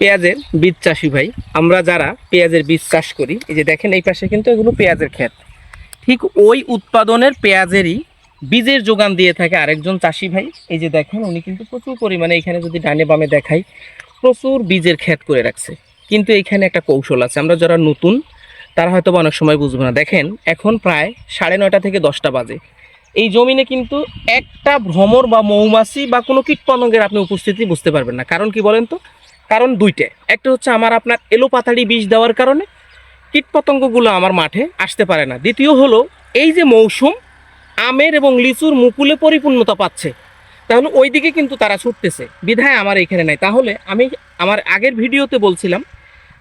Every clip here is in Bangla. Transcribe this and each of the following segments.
পেঁয়াজের বীজ চাষি ভাই, আমরা যারা পেঁয়াজের বীজ চাষ করি, এই যে দেখেন এই পাশে কিন্তু এগুলো পেঁয়াজের ক্ষেত। ঠিক ওই উৎপাদনের পেঁয়াজেরই বীজের যোগান দিয়ে থাকে আরেকজন চাষি ভাই। এই যে দেখেন উনি কিন্তু প্রচুর পরিমাণে, এখানে যদি ডানে বামে দেখাই, প্রচুর বীজের ক্ষেত করে রাখছে। কিন্তু এখানে একটা কৌশল আছে, আমরা যারা নতুন তারা হয়তো অনেক সময় বুঝবো না। দেখেন এখন প্রায় 9:30 থেকে 10টা বাজে, এই জমিনে কিন্তু একটা ভ্রমর বা মৌমাছি বা কোনো কীটপতঙ্গের আপনি উপস্থিতি বুঝতে পারবেন না। কারণ কি বলেন তো? কারণ দুইটা। একটা হচ্ছে আমার আপনার এলোপাতাড়ি বিষ দেওয়ার কারণে কীটপতঙ্গগুলো আমার মাঠে আসতে পারে না। দ্বিতীয় হলো এই যে মৌসুম আমের এবং লিচুর মুকুলে পরিপূর্ণতা পাচ্ছে, তাহলে ওই দিকে কিন্তু তারা ছুটতেছে, বিধায় আমার এখানে নাই। তাহলে আমি আমার আগের ভিডিওতে বলছিলাম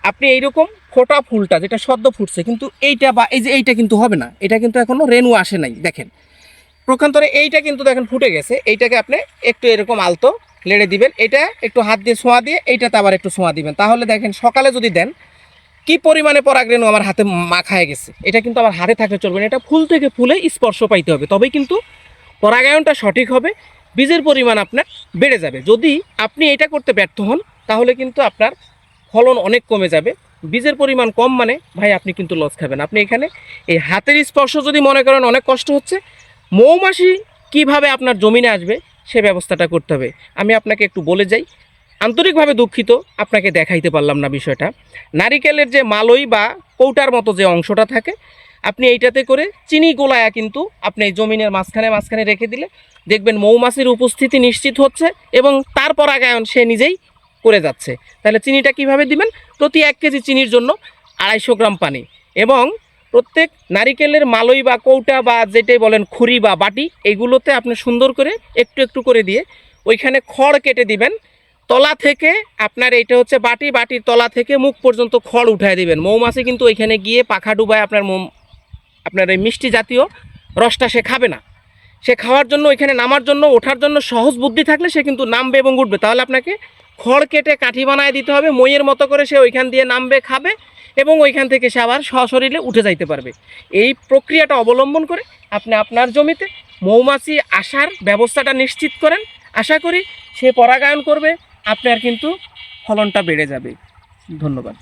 আপনি এইরকম ফোটা ফুলটা যেটা সদ্য ফুটছে, কিন্তু এইটা বা এই যে এইটা কিন্তু হবে না, এটা কিন্তু এখনো রেণু আসে নাই। দেখেন প্রকান্তরে এইটা কিন্তু দেখেন ফুটে গেছে। এইটাকে আপনি একটু এরকম আলতো লেড়ে দিবেন, এটা একটু হাত দিয়ে ছোঁয়া দিয়ে এইটাতে আবার একটু ছোঁয়া দিবেন। তাহলে দেখেন সকালে যদি দেন কি পরিমাণে পরাগরেণু আমার হাতে মাখায় গেছে। এটা কিন্তু আমার হাতে থাকলে চলবে না, এটা ফুল থেকে ফুলে স্পর্শ পাইতে হবে, তবেই কিন্তু পরাগায়নটা সঠিক হবে, বীজের পরিমাণ আপনার বেড়ে যাবে। যদি আপনি এটা করতে ব্যর্থ হন তাহলে কিন্তু আপনার ফলন অনেক কমে যাবে। বীজের পরিমাণ কম মানে ভাই আপনি কিন্তু লস খাবেন। আপনি এখানে এই হাতের স্পর্শ যদি মনে করেন অনেক কষ্ট হচ্ছে, মৌমাছি কিভাবে আপনার জমিনে আসবে সে ব্যবস্থাটা করতে হবে। আমি আপনাকে একটু বলে যাই, আন্তরিকভাবে দুঃখিত আপনাকে দেখাইতে পারলাম না বিষয়টা। নারিকেলের যে মালই বা কৌটার মতো যে অংশটা থাকে, আপনি এইটাতে করে চিনি গোলায়া কিন্তু আপনি এই জমিনের মাঝখানে মাঝখানে রেখে দিলে দেখবেন মৌমাছির উপস্থিতি নিশ্চিত হচ্ছে এবং তার পরাগায়ন সে নিজেই করে যাচ্ছে। তাহলে চিনিটা কিভাবে দিবেন? প্রতি 1 কেজি চিনির জন্য 250 গ্রাম পানি, এবং প্রত্যেক নারিকেলের মালই বা কৌটা বা যেটাই বলেন খুরি বা বাটি, এইগুলোতে আপনি সুন্দর করে একটু একটু করে দিয়ে ওইখানে খড় কেটে দিবেন। তলা থেকে আপনার এইটা হচ্ছে বাটি, বাটির তলা থেকে মুখ পর্যন্ত খড় উঠায় দিবেন। মৌমাছি কিন্তু ওইখানে গিয়ে পাখা ডুবায় আপনার এই মিষ্টি জাতীয় রসটা সে খাবে না। সে খাওয়ার জন্য ওইখানে নামার জন্য ওঠার জন্য সহজ বুদ্ধি থাকলে সে কিন্তু নামবে এবং উঠবে। তাহলে আপনাকে খড় কেটে কাঠি বানায় দিতে হবে, মইয়ের মতো করে সে ওইখান দিয়ে নামবে, খাবে এবং ওইখান থেকে সে আবার সশরীরে উঠে যাইতে পারবে। এই প্রক্রিয়াটা অবলম্বন করে আপনি আপনার জমিতে মৌমাছি আসার ব্যবস্থাটা নিশ্চিত করেন। আশা করি সে পরাগায়ন করবে, আপনার কিন্তু ফলনটা বেড়ে যাবে। ধন্যবাদ।